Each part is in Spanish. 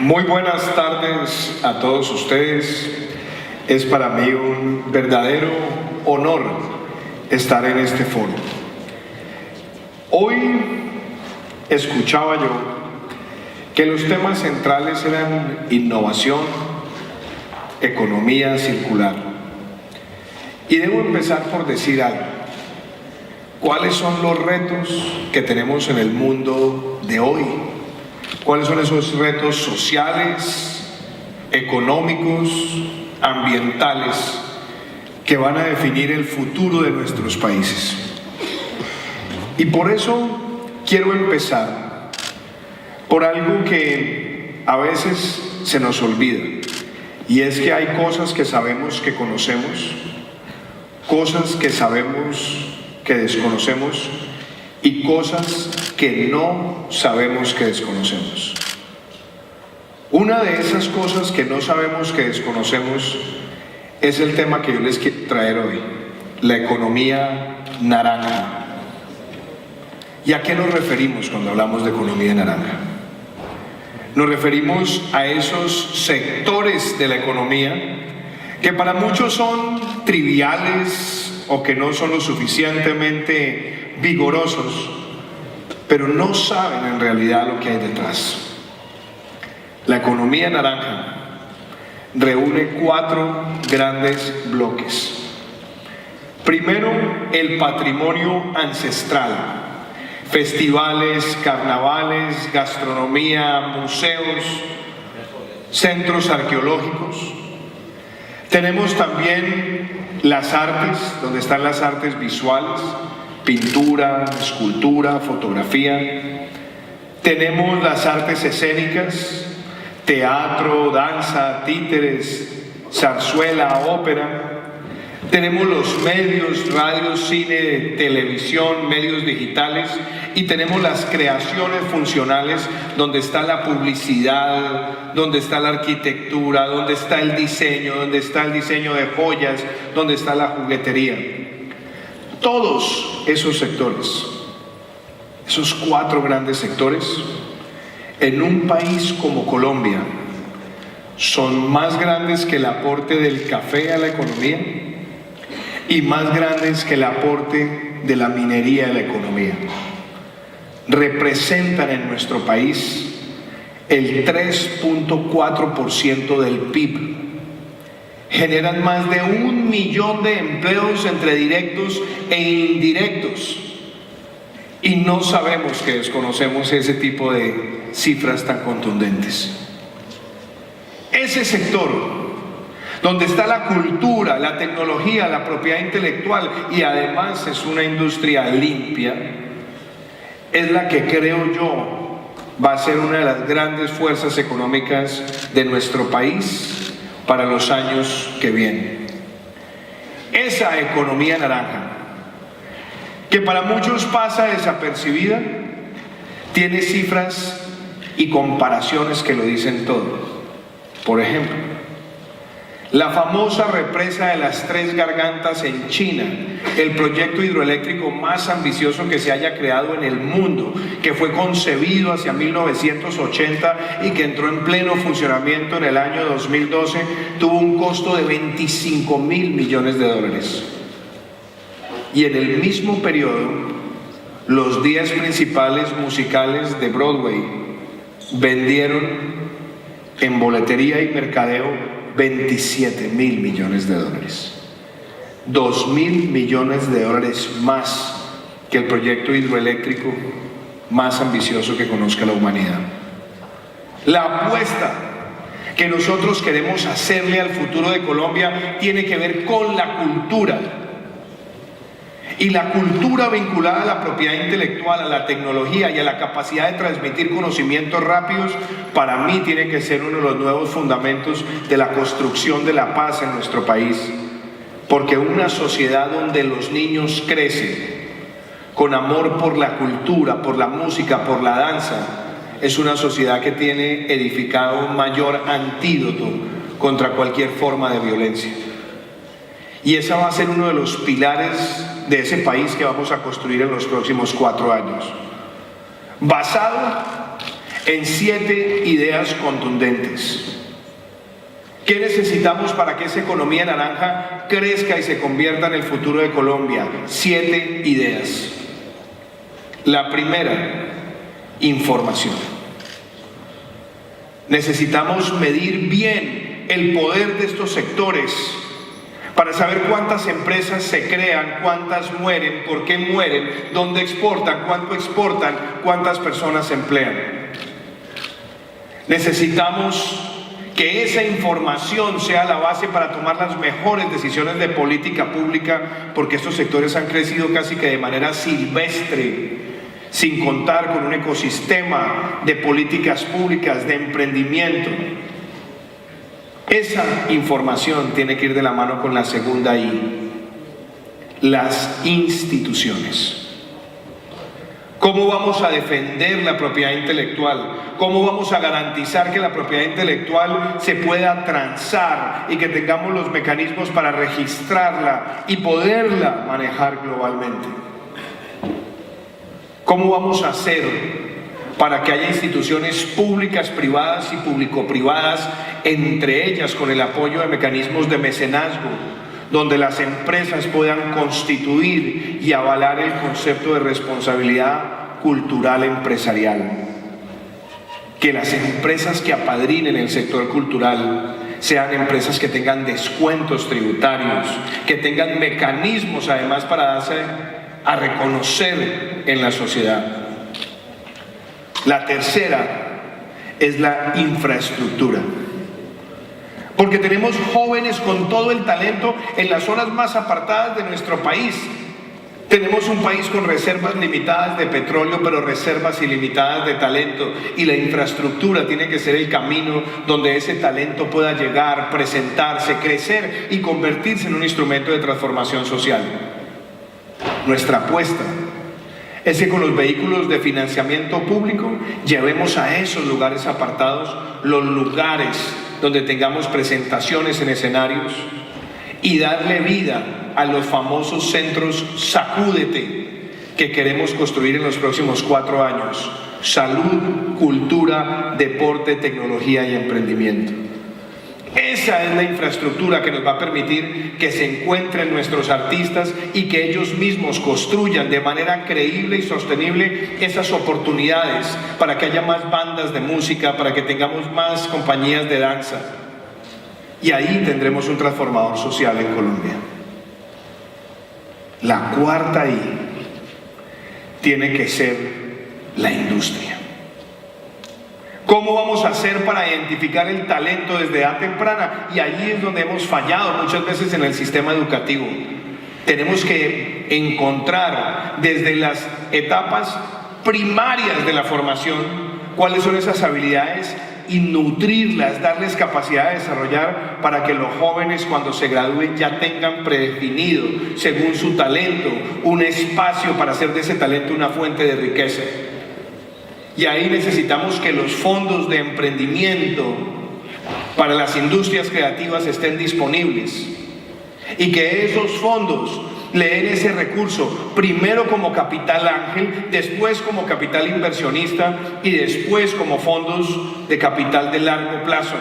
Muy buenas tardes a todos ustedes. Es para mí un verdadero honor estar en este foro. Hoy escuchaba yo que los temas centrales eran innovación, economía circular. Y debo empezar por decir algo. ¿Cuáles son los retos que tenemos en el mundo de hoy? ¿Cuáles son esos retos sociales, económicos, ambientales que van a definir el futuro de nuestros países? Y por eso quiero empezar por algo que a veces se nos olvida, y es que hay cosas que sabemos que conocemos, cosas que sabemos que desconocemos y cosas que no sabemos que desconocemos. Una de esas cosas que no sabemos que desconocemos es el tema que yo les quiero traer hoy, la economía naranja. ¿Y a qué nos referimos cuando hablamos de economía naranja? Nos referimos a esos sectores de la economía que para muchos son triviales o que no son lo suficientemente vigorosos, pero no saben en realidad lo que hay detrás. La economía naranja reúne 4 grandes bloques. Primero, el patrimonio ancestral: festivales, carnavales, gastronomía, museos, centros arqueológicos. Tenemos también las artes, donde están las artes visuales, pintura, escultura, fotografía. Tenemos las artes escénicas, teatro, danza, títeres, zarzuela, ópera. Tenemos los medios, radio, cine, televisión, medios digitales, y tenemos las creaciones funcionales, donde está la publicidad, donde está la arquitectura, donde está el diseño, donde está el diseño de joyas, donde está la juguetería. Todos esos sectores, esos 4 grandes sectores, en un país como Colombia, son más grandes que el aporte del café a la economía y más grandes que el aporte de la minería a la economía. Representan en nuestro país el 3.4% del PIB. Generan más de 1 millón de empleos entre directos e indirectos. Y no sabemos que desconocemos ese tipo de cifras tan contundentes. Ese sector, donde está la cultura, la tecnología, la propiedad intelectual, y además es una industria limpia, es la que creo yo va a ser una de las grandes fuerzas económicas de nuestro país para los años que vienen. Esa economía naranja, que para muchos pasa desapercibida, tiene cifras y comparaciones que lo dicen todo. Por ejemplo, la famosa represa de las 3 gargantas en China, el proyecto hidroeléctrico más ambicioso que se haya creado en el mundo, que fue concebido hacia 1980 y que entró en pleno funcionamiento en el año 2012, tuvo un costo de $25.000 millones. Y en el mismo periodo, los 10 principales musicales de Broadway vendieron en boletería y mercadeo $27.000 millones. $2.000 millones más que el proyecto hidroeléctrico más ambicioso que conozca la humanidad. La apuesta que nosotros queremos hacerle al futuro de Colombia tiene que ver con la cultura. Y la cultura vinculada a la propiedad intelectual, a la tecnología y a la capacidad de transmitir conocimientos rápidos, para mí tiene que ser uno de los nuevos fundamentos de la construcción de la paz en nuestro país. Porque una sociedad donde los niños crecen con amor por la cultura, por la música, por la danza, es una sociedad que tiene edificado un mayor antídoto contra cualquier forma de violencia. Y ese va a ser uno de los pilares de ese país que vamos a construir en los próximos 4 años, basado en 7 ideas contundentes. ¿Qué necesitamos para que esa economía naranja crezca y se convierta en el futuro de Colombia? 7 ideas. La primera, información. Necesitamos medir bien el poder de estos sectores para saber cuántas empresas se crean, cuántas mueren, por qué mueren, dónde exportan, cuánto exportan, cuántas personas se emplean. Necesitamos que esa información sea la base para tomar las mejores decisiones de política pública, porque estos sectores han crecido casi que de manera silvestre, sin contar con un ecosistema de políticas públicas, de emprendimiento. Esa información tiene que ir de la mano con la segunda I, las instituciones. ¿Cómo vamos a defender la propiedad intelectual? ¿Cómo vamos a garantizar que la propiedad intelectual se pueda transar y que tengamos los mecanismos para registrarla y poderla manejar globalmente? ¿Cómo vamos a hacer para que haya instituciones públicas, privadas y público-privadas, entre ellas con el apoyo de mecanismos de mecenazgo, donde las empresas puedan constituir y avalar el concepto de responsabilidad cultural empresarial? Que las empresas que apadrinen el sector cultural sean empresas que tengan descuentos tributarios, que tengan mecanismos además para darse a reconocer en la sociedad. La tercera es la infraestructura. Porque tenemos jóvenes con todo el talento en las zonas más apartadas de nuestro país. Tenemos un país con reservas limitadas de petróleo, pero reservas ilimitadas de talento. Y la infraestructura tiene que ser el camino donde ese talento pueda llegar, presentarse, crecer y convertirse en un instrumento de transformación social. Nuestra apuesta es que con los vehículos de financiamiento público llevemos a esos lugares apartados los lugares donde tengamos presentaciones en escenarios y darle vida a los famosos centros Sacúdete que queremos construir en los próximos 4 años: salud, cultura, deporte, tecnología y emprendimiento. Esa es la infraestructura que nos va a permitir que se encuentren nuestros artistas y que ellos mismos construyan de manera creíble y sostenible esas oportunidades para que haya más bandas de música, para que tengamos más compañías de danza. Y ahí tendremos un transformador social en Colombia. La cuarta I tiene que ser la industria. ¿Cómo vamos a hacer para identificar el talento desde edad temprana? Y ahí es donde hemos fallado muchas veces en el sistema educativo. Tenemos que encontrar desde las etapas primarias de la formación cuáles son esas habilidades y nutrirlas, darles capacidad de desarrollar para que los jóvenes cuando se gradúen ya tengan predefinido, según su talento, un espacio para hacer de ese talento una fuente de riqueza. Y ahí necesitamos que los fondos de emprendimiento para las industrias creativas estén disponibles y que esos fondos le den ese recurso, primero como capital ángel, después como capital inversionista y después como fondos de capital de largo plazo.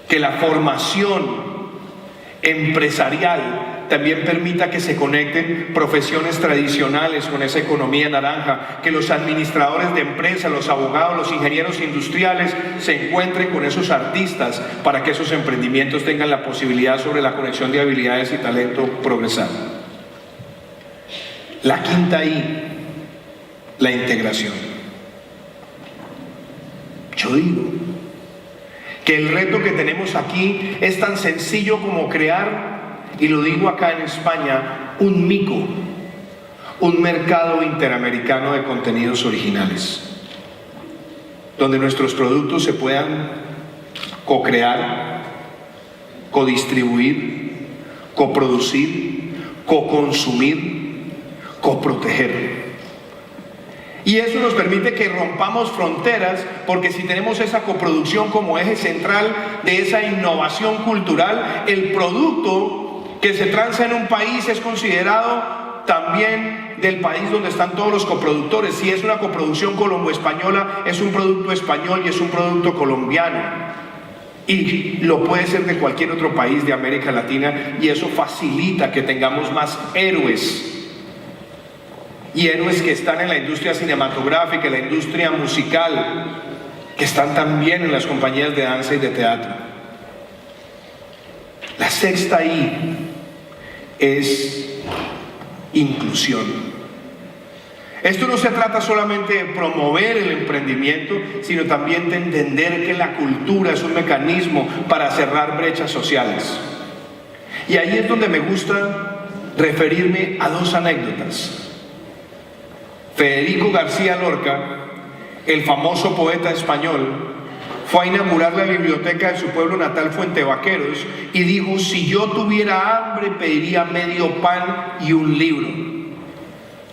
Que la formación empresarial también permita que se conecten profesiones tradicionales con esa economía naranja, que los administradores de empresas, los abogados, los ingenieros industriales se encuentren con esos artistas para que esos emprendimientos tengan la posibilidad sobre la conexión de habilidades y talento progresar. La quinta I, la integración. Yo digo que el reto que tenemos aquí es tan sencillo como crear, y lo digo acá en España, un MICO, un mercado interamericano de contenidos originales, donde nuestros productos se puedan co-crear, co-distribuir, coproducir, co-consumir, coproteger. Y eso nos permite que rompamos fronteras, porque si tenemos esa coproducción como eje central de esa innovación cultural, el producto que se transa en un país es considerado también del país donde están todos los coproductores. Si es una coproducción colombo-española, es un producto español y es un producto colombiano. Y lo puede ser de cualquier otro país de América Latina, y eso facilita que tengamos más héroes. Y héroes que están en la industria cinematográfica, en la industria musical, que están también en las compañías de danza y de teatro. La sexta I es inclusión. Esto no se trata solamente de promover el emprendimiento, sino también de entender que la cultura es un mecanismo para cerrar brechas sociales. Y ahí es donde me gusta referirme a dos anécdotas. Federico García Lorca, el famoso poeta español, fue a inaugurar la biblioteca de su pueblo natal, Fuentevaqueros, y dijo: si yo tuviera hambre, pediría medio pan y un libro,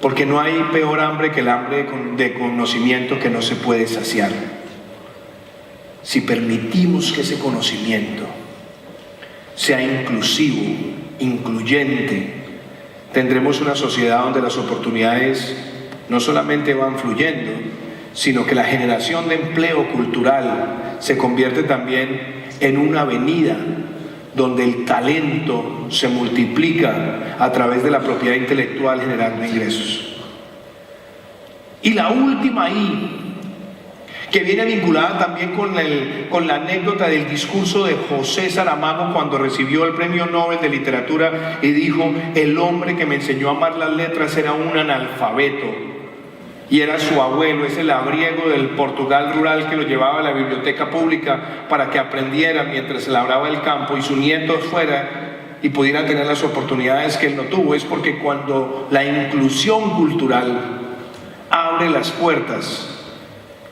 porque no hay peor hambre que el hambre de conocimiento que no se puede saciar. Si permitimos que ese conocimiento sea inclusivo, incluyente, tendremos una sociedad donde las oportunidades no solamente van fluyendo, sino que la generación de empleo cultural se convierte también en una avenida donde el talento se multiplica a través de la propiedad intelectual, generando ingresos. Y la última I, que viene vinculada también con la anécdota del discurso de José Saramago cuando recibió el Premio Nobel de Literatura y dijo: el hombre que me enseñó a amar las letras era un analfabeto, y era su abuelo, ese labriego del Portugal rural que lo llevaba a la biblioteca pública para que aprendiera mientras se labraba el campo, y su nieto fuera y pudiera tener las oportunidades que él no tuvo. Es porque cuando la inclusión cultural abre las puertas,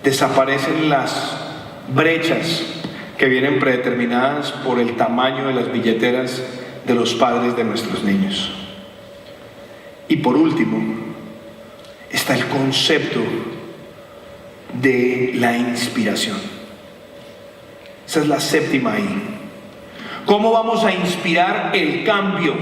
desaparecen las brechas que vienen predeterminadas por el tamaño de las billeteras de los padres de nuestros niños. Y por último, está el concepto de la inspiración. Esa es la séptima I. ¿Cómo vamos a inspirar el cambio?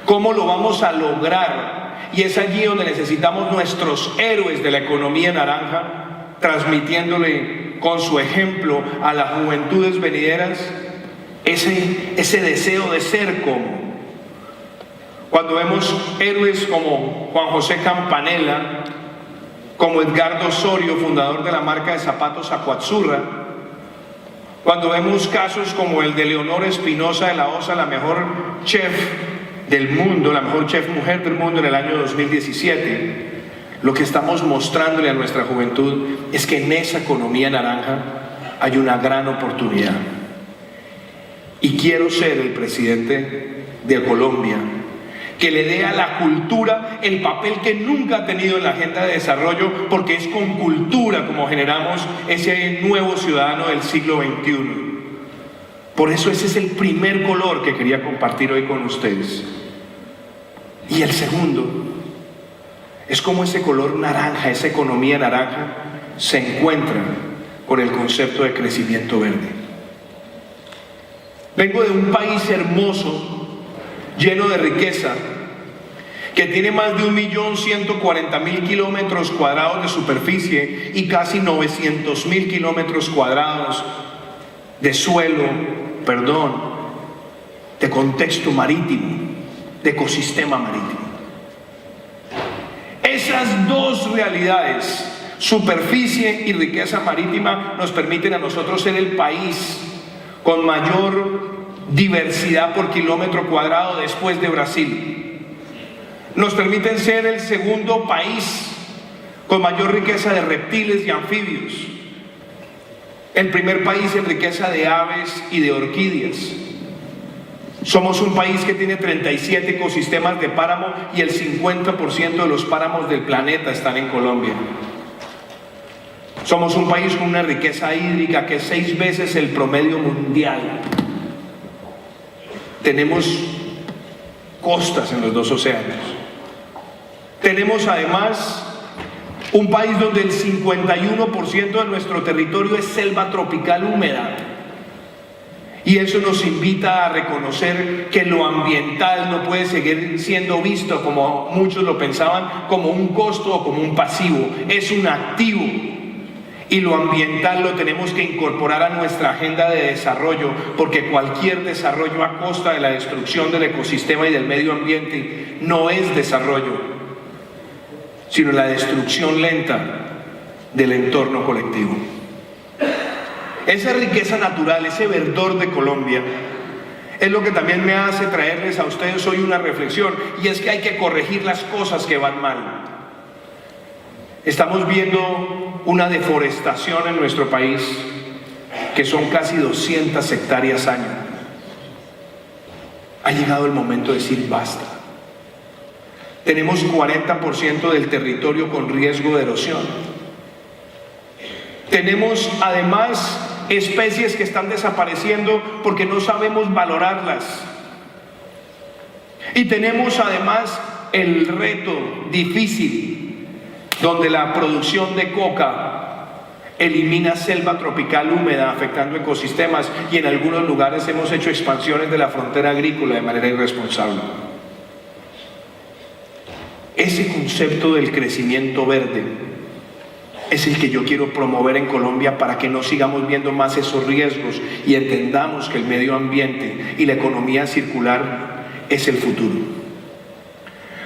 ¿Cómo lo vamos a lograr? Y es allí donde necesitamos nuestros héroes de la economía naranja, transmitiéndole con su ejemplo a las juventudes venideras ese deseo de ser como. Cuando vemos héroes como Juan José Campanella, como Edgardo Osorio, fundador de la marca de zapatos Acuazzurra, cuando vemos casos como el de Leonor Espinosa de la Osa, la mejor chef del mundo, la mejor chef mujer del mundo en el año 2017, lo que estamos mostrándole a nuestra juventud es que en esa economía naranja hay una gran oportunidad. Y quiero ser el presidente de Colombia que le dé a la cultura el papel que nunca ha tenido en la agenda de desarrollo, porque es con cultura como generamos ese nuevo ciudadano del siglo XXI. Por eso ese es el primer color que quería compartir hoy con ustedes. Y el segundo es como ese color naranja, esa economía naranja, se encuentra con el concepto de crecimiento verde. Vengo de un país hermoso, lleno de riqueza, que tiene más de 1.140.000 kilómetros cuadrados de superficie y casi 900.000 kilómetros cuadrados de suelo, de contexto marítimo, de ecosistema marítimo. Esas dos realidades, superficie y riqueza marítima, nos permiten a nosotros ser el país con mayor diversidad por kilómetro cuadrado después de Brasil. Nos permiten ser el segundo país con mayor riqueza de reptiles y anfibios, el primer país en riqueza de aves y de orquídeas. Somos un país que tiene 37 ecosistemas de páramo y el 50% de los páramos del planeta están en Colombia. Somos un país con una riqueza hídrica que es 6 veces el promedio mundial. Tenemos costas en los 2 océanos. Tenemos además un país donde el 51% de nuestro territorio es selva tropical húmeda. Y eso nos invita a reconocer que lo ambiental no puede seguir siendo visto, como muchos lo pensaban, como un costo o como un pasivo. Es un activo. Y lo ambiental lo tenemos que incorporar a nuestra agenda de desarrollo, porque cualquier desarrollo a costa de la destrucción del ecosistema y del medio ambiente no es desarrollo, sino la destrucción lenta del entorno colectivo. Esa riqueza natural, ese verdor de Colombia, es lo que también me hace traerles a ustedes hoy una reflexión, y es que hay que corregir las cosas que van mal. Estamos viendo una deforestación en nuestro país que son casi 200 hectáreas año. Ha llegado el momento de decir basta. Tenemos 40% del territorio con riesgo de erosión. Tenemos además especies que están desapareciendo porque no sabemos valorarlas. Y tenemos además el reto difícil donde la producción de coca elimina selva tropical húmeda afectando ecosistemas, y en algunos lugares hemos hecho expansiones de la frontera agrícola de manera irresponsable. Ese concepto del crecimiento verde es el que yo quiero promover en Colombia para que no sigamos viendo más esos riesgos y entendamos que el medio ambiente y la economía circular es el futuro.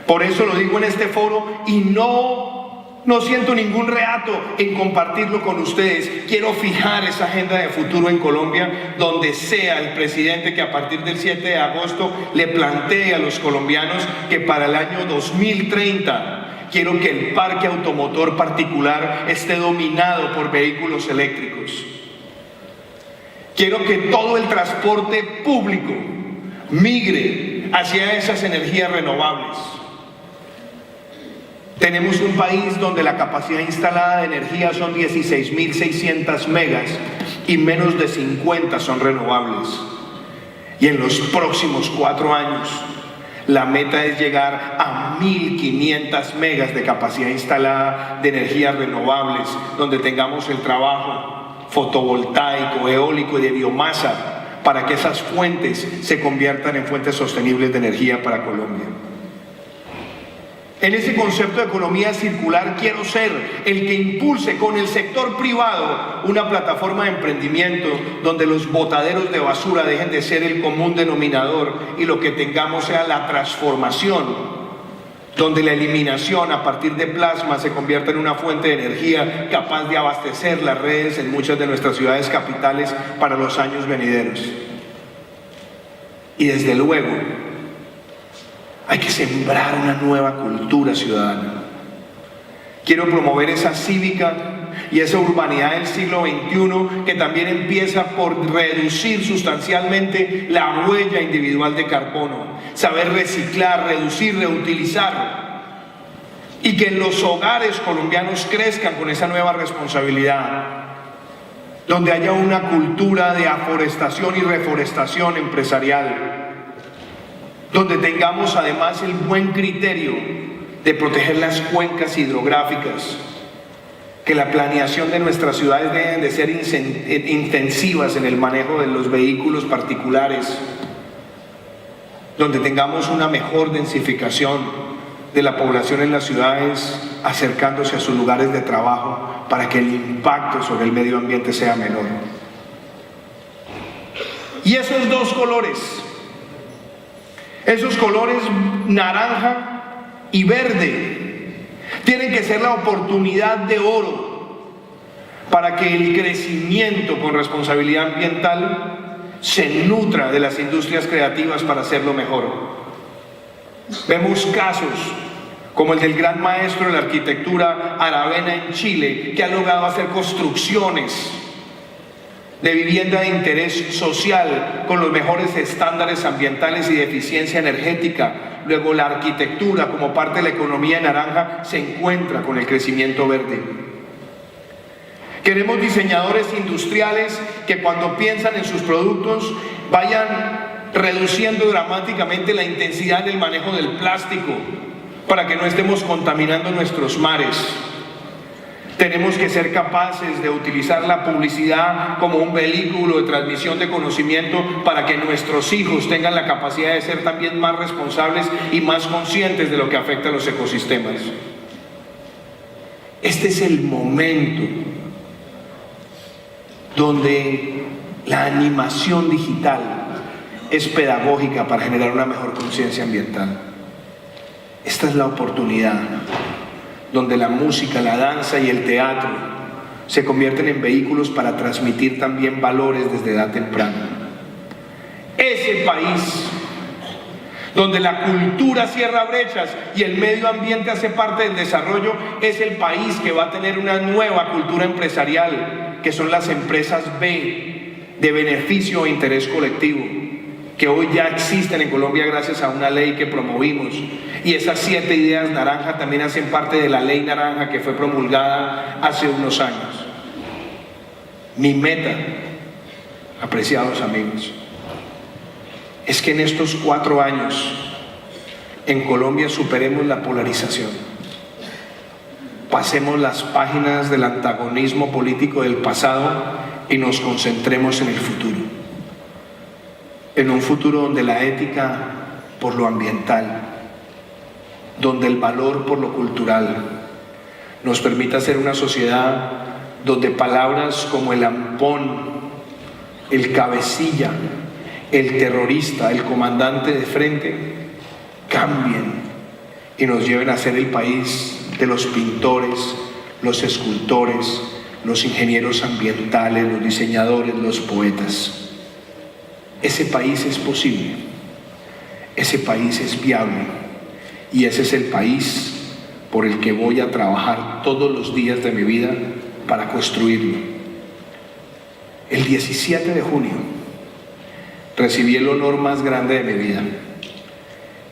Por eso lo digo en este foro y no siento ningún reato en compartirlo con ustedes. Quiero fijar esa agenda de futuro en Colombia, donde sea el presidente que a partir del 7 de agosto le plantee a los colombianos que para el año 2030 quiero que el parque automotor particular esté dominado por vehículos eléctricos. Quiero que todo el transporte público migre hacia esas energías renovables. Tenemos un país donde la capacidad instalada de energía son 16.600 megas y menos de 50 son renovables. Y en los próximos 4 años, la meta es llegar a 1.500 megas de capacidad instalada de energías renovables, donde tengamos el trabajo fotovoltaico, eólico y de biomasa, para que esas fuentes se conviertan en fuentes sostenibles de energía para Colombia. En ese concepto de economía circular quiero ser el que impulse con el sector privado una plataforma de emprendimiento donde los botaderos de basura dejen de ser el común denominador y lo que tengamos sea la transformación, donde la eliminación a partir de plasma se convierta en una fuente de energía capaz de abastecer las redes en muchas de nuestras ciudades capitales para los años venideros. Y desde luego, hay que sembrar una nueva cultura ciudadana. Quiero promover esa cívica y esa urbanidad del siglo XXI que también empieza por reducir sustancialmente la huella individual de carbono, saber reciclar, reducir, reutilizar, y que en los hogares colombianos crezcan con esa nueva responsabilidad, donde haya una cultura de aforestación y reforestación empresarial, donde tengamos además el buen criterio de proteger las cuencas hidrográficas, que la planeación de nuestras ciudades deben de ser intensivas en el manejo de los vehículos particulares, donde tengamos una mejor densificación de la población en las ciudades acercándose a sus lugares de trabajo para que el impacto sobre el medio ambiente sea menor. Y esos dos colores, esos colores naranja y verde, tienen que ser la oportunidad de oro para que el crecimiento con responsabilidad ambiental se nutra de las industrias creativas para hacerlo mejor. Vemos casos como el del gran maestro de la arquitectura Aravena en Chile, que ha logrado hacer construcciones de vivienda de interés social con los mejores estándares ambientales y de eficiencia energética. Luego la arquitectura como parte de la economía naranja se encuentra con el crecimiento verde. Queremos diseñadores industriales que cuando piensan en sus productos vayan reduciendo dramáticamente la intensidad del manejo del plástico para que no estemos contaminando nuestros mares. Tenemos que ser capaces de utilizar la publicidad como un vehículo de transmisión de conocimiento para que nuestros hijos tengan la capacidad de ser también más responsables y más conscientes de lo que afecta a los ecosistemas. Este es el momento donde la animación digital es pedagógica para generar una mejor conciencia ambiental. Esta es la oportunidad donde la música, la danza y el teatro se convierten en vehículos para transmitir también valores desde edad temprana. Es el país donde la cultura cierra brechas y el medio ambiente hace parte del desarrollo. Es el país que va a tener una nueva cultura empresarial, que son las empresas B, de beneficio e interés colectivo, que hoy ya existen en Colombia gracias a una ley que promovimos. Y esas 7 ideas naranja también hacen parte de la ley naranja que fue promulgada hace unos años. Mi meta, apreciados amigos, es que en estos 4 años en Colombia superemos la polarización. Pasemos las páginas del antagonismo político del pasado y nos concentremos en el futuro. En un futuro donde la ética por lo ambiental, donde el valor por lo cultural nos permita ser una sociedad donde palabras como el ampón, el cabecilla, el terrorista, el comandante de frente cambien y nos lleven a ser el país de los pintores, los escultores, los ingenieros ambientales, los diseñadores, los poetas. Ese país es posible, ese país es viable y ese es el país por el que voy a trabajar todos los días de mi vida para construirlo. El 17 de junio recibí el honor más grande de mi vida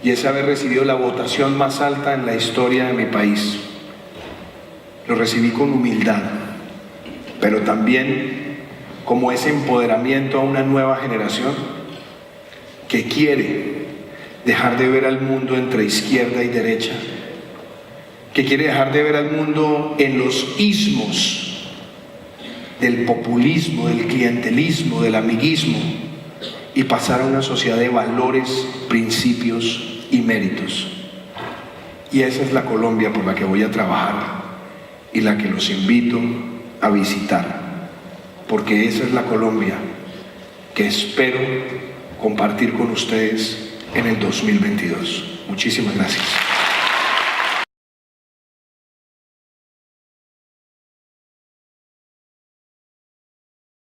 y es haber recibido la votación más alta en la historia de mi país. Lo recibí con humildad, pero también como ese empoderamiento a una nueva generación que quiere dejar de ver al mundo entre izquierda y derecha, que quiere dejar de ver al mundo en los ismos del populismo, del clientelismo, del amiguismo y pasar a una sociedad de valores, principios y méritos. Y esa es la Colombia por la que voy a trabajar y la que los invito a visitar, porque esa es la Colombia que espero compartir con ustedes en el 2022. Muchísimas gracias.